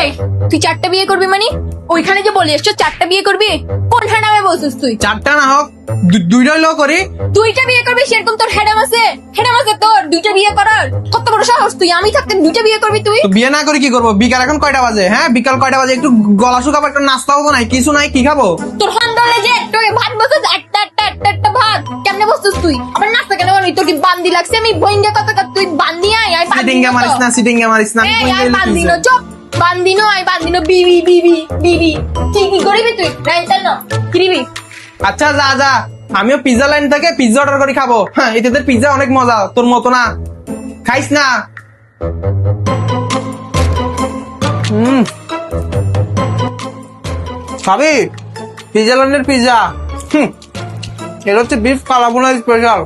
এই তুই 4টা বিয়ে করবি মানে ওইখানে যে বলে এসছো 4টা বিয়ে করবি কোনটা নামে বলছিস তুই? 4টা না হোক 2টাই লো করি। 2টা বিয়ে করবি সেরকম তোর হেডাম আছে তোর 2টা বিয়ে করার কত বড় সাহস তুই? আমি থাকতে 2টা বিয়ে করবি তুই? তো বিয়ে না করে কি করবো? বিকাল এখন কয়টা বাজে? হ্যাঁ বিকাল কয়টা বাজে? একটু গলা শুকাবো, একটা নাস্তা হবো নাই, কিছু নাই, কি খাবো? তোর হন্দলে যে তোকে ভাত বসে একটা ভাত কেমনে বসছিস তুই? আমার নাস্তা কেন বানাবি? তোর কি বান্দি লাগছে? আমি ভইঙ্গা কথা তুই বান্দি আয় সিটিংগে মারিস না বান্দিনো চপ বান্দিনো আয় বান্দিনো বিবি বিবি বিবি কি করবি তুই? রাইতার না কিরিবি? আচ্ছা যা যা, আমিও পিজ্জা লাইন থেকে পিজ্জা অর্ডার করে খাবো। হ্যাঁ এদের পিজ্জা অনেক মজা, তোর মতো না। খাইস না। খাবি পিজ্জা লাইনের পিজ্জা? এটা হচ্ছে বিফ কালাবোনা স্পেশাল।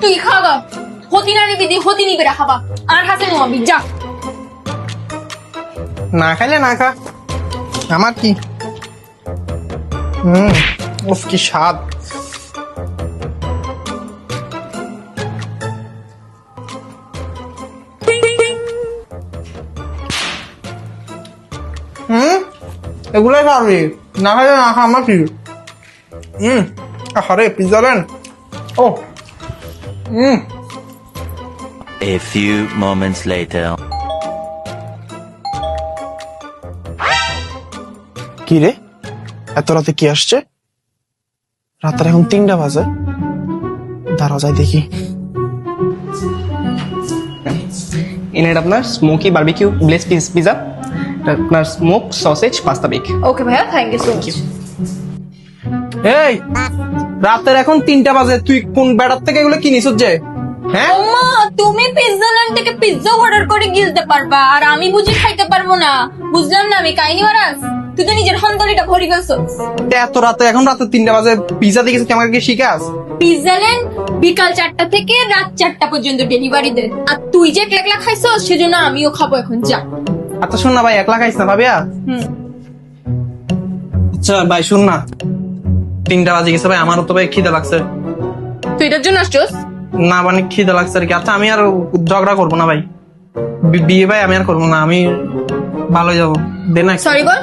তুই খাবা হতি না নিবি হতি নিবে রাখাবা আর হাসে নোয়াবি যা। না খাইলে না খা, আমার কি। উফ কি স্বাদ। এগুলোই খাবি, না খাইলে না খা, আমার কি। আরে পিজ্জা লেন। ও A few moments later. কি রে, এত রাতে কি আসছে? রাতের এখন 3টা বাজে। দাঁড়া যাই দেখি। এটা আপনার স্মোকি বারবিকিউ গ্লেজ পিজা, আপনার স্মোক সসেজ পাস্তা বেক। ওকে ভাইয়া থ্যাংক ইউ সো মাচ। এই রাতের এখন 3টা বাজে, তুই কোন বেড়ার থেকে এগুলো কিনিস যে? হ্যাঁ ওমা তুমি পিজ্জা ল্যান্ড থেকে পিজ্জা অর্ডার করে গিলতে পারবা আর আমি বুঝি খাইতে পারবো না? বুঝলাম না আমি কাহিনী মারাস। তুই তো নিজের হন্দলিটা ভরি ফেলছস। এত রাতে, এখন রাতে 3টা বাজে পিজ্জা দিয়েছিস, কি আমাকে শিখাস? পিজ্জা ল্যান্ড বিকাল 4টা থেকে রাত 4টা পর্যন্ত ডেলিভারি দেয় আর তুই যে একলা খাইছস সেজন্য আমিও খাবো এখন যা। আচ্ছা শোন না ভাই, একলা খাইস না ভাবিয়া। আচ্ছা ভাই শুন না, 3টা বাজে গেছে ভাই, আমারও তো ভাই খিদে লাগছে। তুই এটার জন্য আসছস? না মানে খিদে লাগছে আর কি। আচ্ছা আমি আর ঝগড়া করবো না ভাই, বিয়ে ভাই আমি আর করবো না, আমি ভালো যাবো। দে না। সরি বল।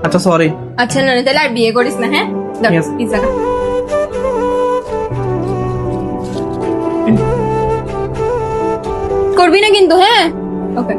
আচ্ছা সরি। আচ্ছা না তাহলে আর বিয়ে করিস না। হ্যাঁ Yes. পিজ্জা খা। করবি না কিন্তু। হ্যাঁ ওকে।